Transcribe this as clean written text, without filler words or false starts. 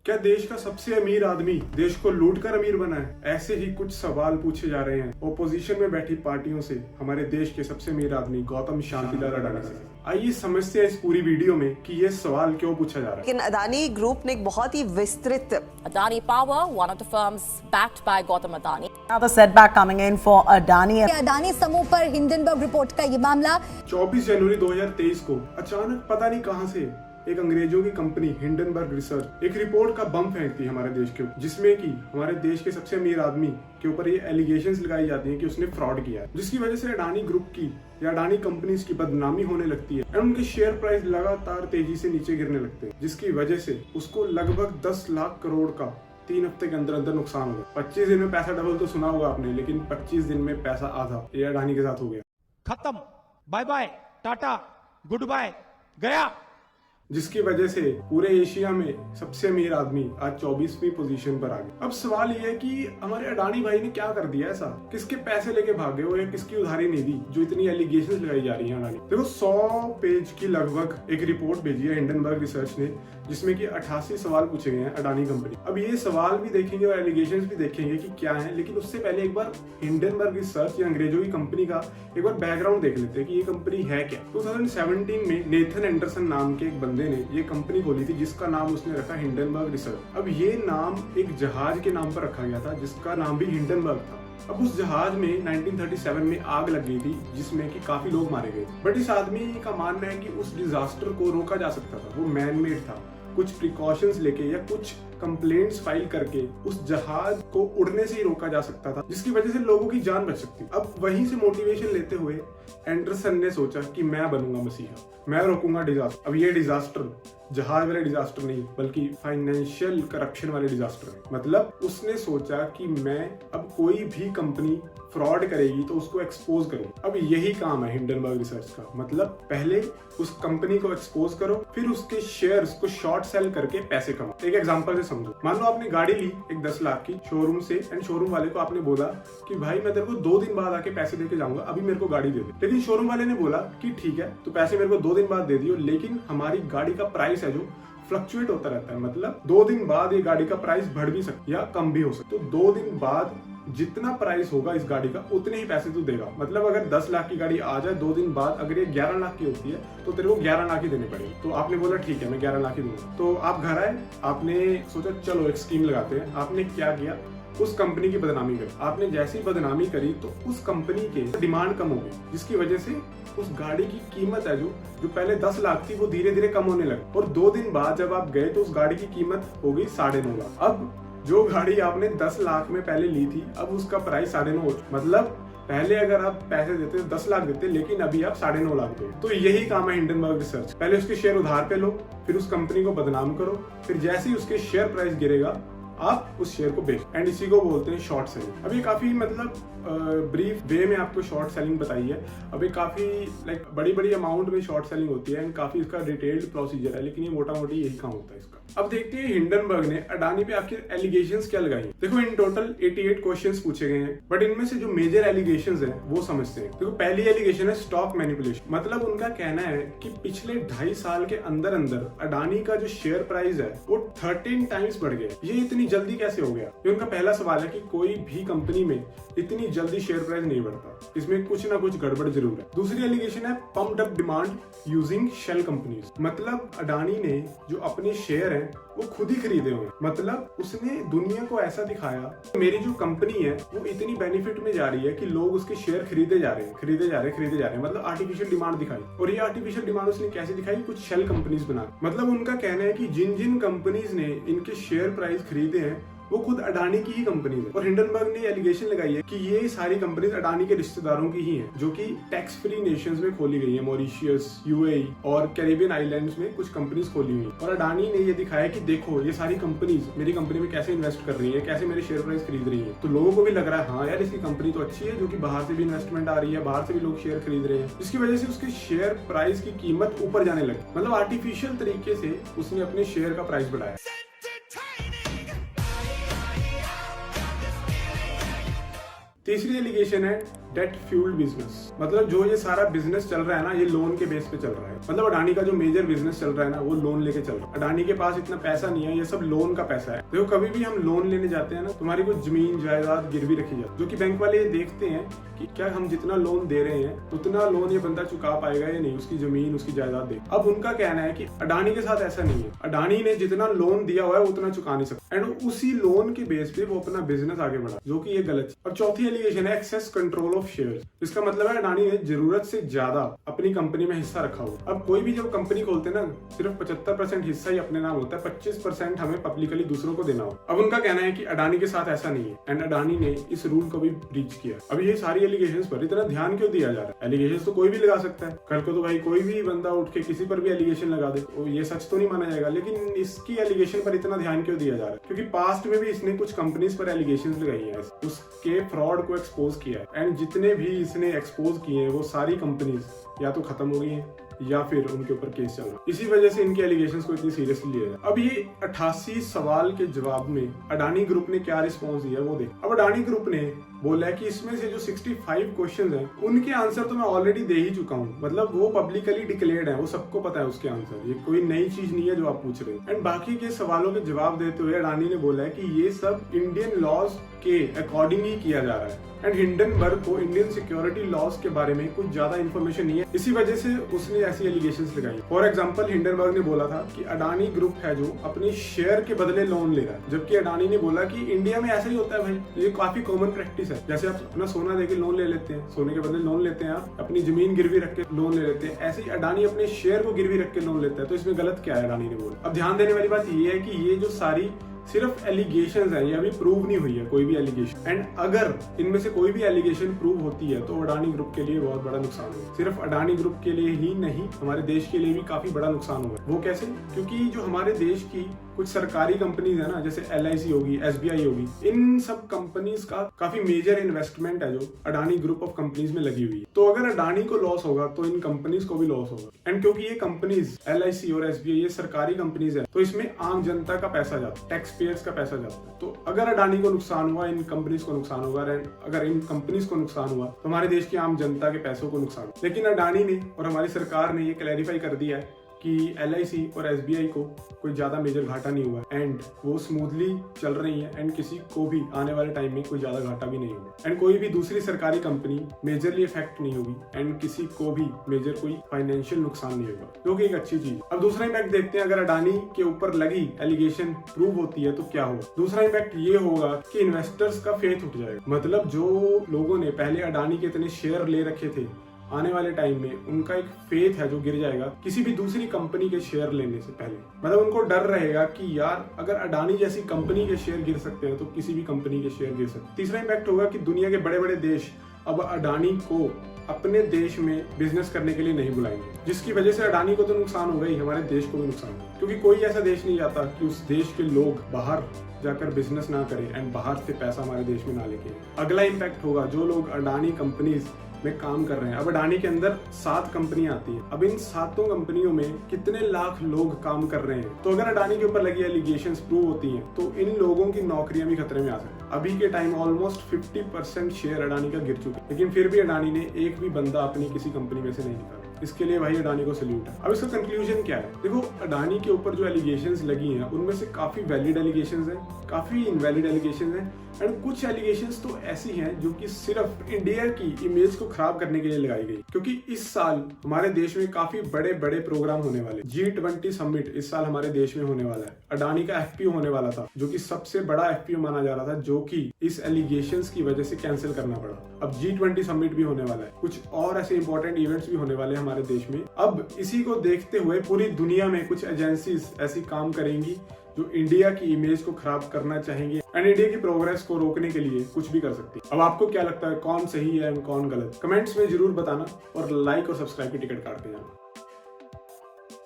क्या देश का सबसे अमीर आदमी देश को लूटकर अमीर बना है? ऐसे ही कुछ सवाल पूछे जा रहे हैं ओपोजिशन में बैठी पार्टियों से हमारे देश के सबसे अमीर आदमी गौतम शांतिलाल अडानी से। आइए समझते हैं इस पूरी वीडियो में कि ये सवाल क्यों पूछा जा रहा है। लेकिन अडानी ग्रुप ने एक बहुत ही विस्तृत Adani Power, one of the firms backed by Gautam Adani. Another setback coming in for Adani. Adani समूह पर हिंडनबर्ग रिपोर्ट का ये मामला 24 जनवरी 2023 को अचानक पता नहीं कहां से एक अंग्रेजों की कंपनी हिंडनबर्ग रिसर्च एक रिपोर्ट का बम फेंकती है हमारे देश के ऊपर, जिसमें कि हमारे देश के सबसे अमीर आदमी के ऊपर ये एलिगेशंस लगाई जाती हैं कि उसने फ्रॉड किया है, जिसकी वजह से अडानी ग्रुप की या अडानी कंपनीज की बदनामी होने लगती है और उनके शेयर प्राइस लगातार तेजी से नीचे गिरने लगते हैं, जिसकी वजह से उसको लगभग 10 लाख करोड़ का 3 हफ्ते के अंदर अंदर नुकसान हो गया। 25 दिन में पैसा डबल तो सुना होगा आपने, लेकिन 25 दिन में पैसा आधा ये अडानी के साथ हो गया। खत्म, bye bye, tata, good bye, गया। जिसकी वजह से पूरे एशिया में सबसे अमीर आदमी आज 24वीं पोजीशन पर आ गया। अब सवाल ये है कि हमारे अडानी भाई ने क्या कर दिया ऐसा, किसके पैसे लेके भागे हो या किसकी उधारी नहीं दी जो इतनी एलिगेशंस लगाई जा रही है अडानी। देखो 100 पेज की लगभग एक रिपोर्ट भेजी है हिंडनबर्ग रिसर्च ने, जिसमें कि 88 सवाल पूछे गए हैं अडानी कंपनी। अब ये सवाल भी देखेंगे और एलिगेशंस भी देखेंगे कि क्या है, लेकिन उससे पहले एक बार हिंडनबर्ग रिसर्च या अंग्रेजों की कंपनी का एक बार बैकग्राउंड देख लेते हैं कि ये कंपनी है क्या। 2017 में नेथन एंडरसन नाम के एक बंदे ने ये कंपनी खोली थी जिसका नाम उसने रखा हिंडनबर्ग रिसर्च। अब ये नाम एक जहाज के नाम पर रखा गया था जिसका नाम भी हिंडनबर्ग था। अब उस जहाज में 1937 में आग लग गई थी जिसमें कि काफी लोग मारे गए, बट इस आदमी का मानना है कि उस डिजास्टर को रोका जा सकता था, वो मैन मेड था। कुछ प्रिकॉशंस लेके या कुछ कंप्लेंट्स फाइल करके उस जहाज को उड़ने से ही रोका जा सकता था, जिसकी वजह से लोगों की जान बच सकती। अब वहीं से मोटिवेशन लेते हुए एंडरसन ने सोचा कि मैं बनूंगा मसीहा, मैं रोकूंगा डिजास्टर। अब ये डिजास्टर जहाज वाले डिजास्टर नहीं बल्कि फाइनेंशियल करप्शन वाले डिजास्टर है। मतलब उसने सोचा कि मैं अब कोई भी कंपनी फ्रॉड करेगी तो उसको एक्सपोज करूं। अब यही काम है हिंडनबर्ग रिसर्च का, मतलब पहले उस कंपनी को एक्सपोज करो, फिर उसके शेयर्स को शॉर्ट सेल करके पैसे कमाओ। एक एग्जांपल से समझो, मान लो आपने गाड़ी ली एक 10 लाख की शोरूम से एंड शोरूम वाले को आपने बोला कि भाई मैं तेरे को 2 दिन बाद आके पैसे देके जाऊंगा, अभी मेरे को गाड़ी दे दे। लेकिन शोरूम वाले ने बोला कि ठीक है तो पैसे मेरे को 2 दिन बाद दे दियो, लेकिन हमारी गाड़ी का प्राइस है जो फ्लक्चुएट होता रहता है, मतलब 2 दिन बाद ये गाड़ी का प्राइस बढ़ भी सकता है या कम भी हो सकता है। तो 2 दिन बाद जितना प्राइस होगा इस गाड़ी का उतने ही पैसे तू देगा। मतलब अगर 10 लाख की गाड़ी आ जाए 2 दिन बाद, अगर ये 11 लाख की होती है तो तेरे को 11 लाख ही देने पड़ेंगे। तो आपने बोला ठीक है मैं 11 लाख ही दूंगा। तो आप घर आए, आपने सोचा चलो एक स्कीम लगाते हैं। आपने क्या किया, उस कंपनी की बदनामी करी। आपने जैसी बदनामी करी तो उस कंपनी के डिमांड कम हो गई, जिसकी वजह से उस गाड़ी की कीमत है जो पहले 10 लाख थी वो धीरे धीरे कम होने लगी। और 2 दिन बाद जब आप गए तो उस गाड़ी की कीमत हो गई 9.5 लाख। अब जो गाड़ी आपने 10 लाख में पहले ली थी अब उसका प्राइस 9.5, मतलब पहले अगर आप पैसे देते 10 लाख देते, लेकिन अभी आप 9.5 लाख दो। तो यही काम है हिंडनबर्ग रिसर्च। पहले उसके शेयर उधार पे लो, फिर उस कंपनी को बदनाम करो, फिर जैसे ही उसके शेयर प्राइस गिरेगा आप उस शेयर को बेच, एंड इसी को बोलते हैं शॉर्ट सेलिंग। अभी काफी मतलब ब्रीफ वे में आपको शॉर्ट सेलिंग बताई है। अभी काफी लाइक बड़ी बड़ी अमाउंट में शॉर्ट सेलिंग होती है एंड काफी इसका डिटेल्ड प्रोसीजर है, लेकिन ये मोटा मोटी यही काम होता है इसका। अब देखते हैं हिंडनबर्ग ने अडानी पे आखिर एलिगेशंस क्या लगाई। देखो इन टोटल 88 क्वेश्चंस पूछे गए हैं, बट इनमें से जो मेजर एलिगेशंस हैं वो समझते हैं। देखो पहली एलिगेशन है स्टॉक मैनिपुलेशन। मतलब उनका कहना है कि पिछले 2.5 साल के अंदर अंदर अडानी का जो शेयर प्राइस है वो 13 टाइम्स बढ़ गया। ये इतनी जल्दी कैसे हो गया? ये उनका पहला सवाल है कि कोई भी कंपनी में इतनी जल्दी शेयर प्राइस नहीं बढ़ता, इसमें कुछ ना कुछ गड़बड़ जरूर है। दूसरी एलिगेशन है pumped up demand using shell companies. मतलब अडानी ने जो अपने शेयर हैं वो खुद ही खरीदे हुए, मतलब उसने दुनिया को ऐसा दिखाया मेरी जो कंपनी है वो इतनी बेनिफिट में जा रही है कि लोग उसके शेयर खरीदे जा रहे हैं, मतलब आर्टिफिशियल डिमांड दिखाई। और ये आर्टिफिशियल डिमांड उसने कैसे दिखाई? कुछ शेल कंपनीज बना। मतलब उनका कहना है कि जिन जिन कंपनीज ने इनके शेयर प्राइस खरीदे हैं वो खुद अडानी की ही कंपनी है। और हिंडनबर्ग ने एलिगेशन लगाई है कि ये सारी कंपनीज अडानी के रिश्तेदारों की ही हैं, जो कि टैक्स फ्री नेशंस में खोली गई है, मॉरिशियस, यूएई और कैरिबियन आइलैंड्स में कुछ कंपनीज खोली हुई। और अडानी ने ये दिखाया कि देखो ये सारी कंपनीज मेरी कंपनी में कैसे इन्वेस्ट कर रही है, कैसे मेरे शेयर प्राइस खरीद रही है। तो लोगों को भी लग रहा है हाँ यार इसकी कंपनी तो अच्छी है, जो कि बाहर से भी इन्वेस्टमेंट आ रही है, बाहर से भी लोग शेयर खरीद रहे हैं, जिसकी वजह से उसके शेयर प्राइस की कीमत ऊपर जाने लगी। मतलब आर्टिफिशियल तरीके से उसने अपने शेयर का प्राइस बढ़ाया। तीसरी एलिगेशन है डेट फ्यूल्ड बिजनेस, मतलब जो ये सारा बिजनेस चल रहा है ना, ये लोन के बेस पे चल रहा है। मतलब अडानी का जो मेजर बिजनेस चल रहा है ना, वो लोन लेके चल रहा है। अडानी के पास इतना पैसा नहीं है, ये सब लोन का पैसा है। देखो कभी भी हम लोन लेने जाते हैं ना, तुम्हारी कुछ जमीन जायदाद गिरवी रखी जाती है, जो कि बैंक वाले ये देखते हैं कि क्या हम जितना लोन दे रहे हैं उतना लोन ये बंदा चुका पाएगा या नहीं, उसकी जमीन उसकी जायदाद दे। अब उनका कहना है कि अडानी के साथ ऐसा नहीं है, अडानी ने जितना लोन दिया हुआ है उतना चुका नहीं सकता, एंड उसी लोन के बेस पे वो अपना बिजनेस आगे बढ़ा, जो कि ये गलत है। अब चौथी एलिगेशन है एक्सेस कंट्रोल ऑफ शेयर्स। इसका मतलब है अडानी ने जरूरत से ज्यादा अपनी कंपनी में हिस्सा रखा हुआ। अब कोई भी जब कंपनी खोलते ना, सिर्फ 75% हिस्सा ही अपने नाम होता है, 25% हमें पब्लिकली दूसरों को देना हो। अब उनका कहना है कि अडानी के साथ ऐसा नहीं है, एंड अडानी ने इस रूल को भी ब्रीच किया। अब ये सारी एलिगेशंस पर इतना ध्यान क्यों दिया जा रहा है? एलिगेशंस तो कोई भी लगा सकता है, कल को तो भाई कोई भी बंदा उठ के किसी पर भी एलिगेशन लगा दे, तो ये सच तो नहीं माना जाएगा। लेकिन इसकी एलिगेशन पर इतना ध्यान क्यों दिया जा रहा है? क्योंकि पास्ट में भी इसने कुछ कंपनीज पर एलिगेशंस लगाई हैं, उसके फ्रॉड को एक्सपोज किया है, एंड जितने भी इसने एक्सपोज किए हैं वो सारी कंपनीज या तो खत्म हो गई हैं या फिर उनके ऊपर केस चल रहा है। इसी वजह से इनके एलिगेशंस को इतनी सीरियसली लिया जाए। अब ये 88 सवाल के जवाब में अडानी ग्रुप ने क्या रिस्पॉन्स दिया वो देख। अब अडानी ग्रुप ने बोला है कि इसमें से जो 65 क्वेश्चंस हैं उनके आंसर तो मैं ऑलरेडी दे ही चुका हूँ, मतलब वो पब्लिकली डिक्लेयर्ड है, वो सबको पता है उसके आंसर, ये कोई नई चीज नहीं है जो आप पूछ रहे हैं। एंड बाकी के सवालों के जवाब देते हुए अडानी ने बोला है कि ये सब इंडियन लॉज के अकॉर्डिंग ही किया जा रहा है, एंड हिंडनबर्ग को इंडियन सिक्योरिटी लॉज के बारे में कुछ ज्यादा इन्फॉर्मेशन नहीं है, इसी वजह से उसने ऐसी एलिगेशंस लगाई। फॉर एग्जांपल हिंडनबर्ग ने बोला था कि अडानी ग्रुप है जो अपने शेयर के बदले लोन ले रहा है, जबकि अडानी ने बोला कि इंडिया में ऐसा ही होता है भाई, ये काफी कॉमन प्रैक्टिस है। जैसे आप अपना सोना देके लोन ले लेते हैं, सोने के बदले लोन लेते हैं, आप अपनी जमीन गिरवी रख के लोन ले लेते हैं, ऐसे ही अडानी अपने शेयर को गिरवी रख के लोन लेता है। तो इसमें गलत क्या है? अडानी ने बोला। अब ध्यान देने वाली बात ये है कि ये जो सारी सिर्फ एलिगेशंस है, ये अभी प्रूव नहीं हुई है कोई भी एलिगेशन, एंड अगर इनमें से कोई भी एलिगेशन प्रूव होती है तो अडानी ग्रुप के लिए बहुत बड़ा नुकसान होगा। सिर्फ अडानी ग्रुप के लिए ही नहीं, हमारे देश के लिए भी काफी बड़ा नुकसान होगा। वो कैसे? क्योंकि जो हमारे देश की कुछ सरकारी कंपनीज है ना, जैसे LIC होगी, SBI होगी, इन सब कंपनीज का काफी मेजर इन्वेस्टमेंट है जो अडानी ग्रुप ऑफ कंपनीज में लगी हुई है। तो अगर अडानी को लॉस होगा तो इन कंपनीज को भी लॉस होगा, एंड क्योंकि ये कंपनीज LIC और SBI ये सरकारी कंपनीज है, तो इसमें आम जनता का पैसा जाता है, टैक्स पेयर्स का पैसा जाता है। तो अगर अडानी को नुकसान हुआ, इन कंपनीज को नुकसान होगा, अगर इन कंपनीज को नुकसान हुआ तो हमारे देश की आम जनता के पैसों को नुकसान। लेकिन अडानी ने और हमारी सरकार ने ये क्लैरिफाई कर दिया है कि LIC और SBI को कोई ज्यादा मेजर घाटा नहीं हुआ, एंड वो स्मूथली चल रही है, एंड किसी को भी आने वाले टाइम में कोई ज्यादा घाटा भी नहीं होगा, एंड कोई भी दूसरी सरकारी कंपनी मेजरली इफेक्ट नहीं होगी, एंड किसी को भी मेजर कोई फाइनेंशियल नुकसान नहीं होगा, जो कि एक अच्छी चीज। अब दूसरा इम्पैक्ट देखते हैं, अगर अडानी के ऊपर लगी एलिगेशन प्रूव होती है तो क्या होगा। दूसरा इम्पैक्ट ये होगा कि इन्वेस्टर्स का फेथ उठ जाएगा, मतलब जो लोगों ने पहले अडानी के इतने शेयर ले रखे थे, आने वाले टाइम में उनका एक फेथ है जो गिर जाएगा किसी भी दूसरी कंपनी के शेयर लेने से पहले। मतलब उनको डर रहेगा कि यार अगर अडानी जैसी कंपनी के शेयर गिर सकते हैं तो किसी भी कंपनी के शेयर गिर सकते हैं। तीसरा इम्पैक्ट होगा कि दुनिया के बड़े बड़े देश अब अडानी को अपने देश में बिजनेस करने के लिए नहीं बुलाएंगे, जिसकी वजह से अडानी को तो नुकसान होगा ही, हमारे देश को भी नुकसान होगा, क्योंकि कोई ऐसा देश नहीं आता कि उस देश के लोग बाहर जाकर बिजनेस ना करें एंड बाहर से पैसा हमारे देश में ना लेके। अगला इम्पैक्ट होगा जो लोग अडानी कंपनीज में काम कर रहे हैं। अब अडानी के अंदर 7 कंपनियां आती हैं, अब इन 7 कंपनियों में कितने लाख लोग काम कर रहे हैं, तो अगर अडानी के ऊपर लगी एलिगेशंस प्रूव होती हैं तो इन लोगों की नौकरियां भी खतरे में आ सकती हैं। अभी के टाइम ऑलमोस्ट 50% शेयर अडानी का गिर चुका है, लेकिन फिर भी अडानी ने एक भी बंदा अपनी किसी कंपनी में से नहीं निकाला। इसके लिए भाई अडानी को सल्यूट है। अब इसका कंक्लूजन क्या है? देखो अडानी के ऊपर जो एलिगेशंस लगी हैं उनमें से काफी वैलिड एलिगेशंस हैं, काफी इनवैलिड एलिगेशंस हैं, एंड कुछ एलिगेशंस तो ऐसी हैं जो कि सिर्फ इंडिया की इमेज को खराब करने के लिए लगाई गई, क्योंकि इस साल हमारे देश में काफी बड़े बड़े प्रोग्राम होने वाले। G20 समिट इस साल हमारे देश में होने वाला है। अडानी का FPO होने वाला था जो कि सबसे बड़ा FPO माना जा रहा था, जो कि इस एलिगेशंस की वजह से कैंसिल करना पड़ा। अब G20 समिट भी होने वाला है, कुछ और ऐसे इंपॉर्टेंट इवेंट्स भी होने वाले हैं हमारे देश में। अब इसी को देखते हुए पूरी दुनिया में कुछ एजेंसीज ऐसी काम करेंगी जो इंडिया की इमेज को खराब करना चाहेंगे एंड इंडिया की प्रोग्रेस को रोकने के लिए कुछ भी कर सकती है। अब आपको क्या लगता है, कौन सही है कौन गलत? कमेंट्स में जरूर बताना और लाइक और सब्सक्राइब की टिकट काट के जाना।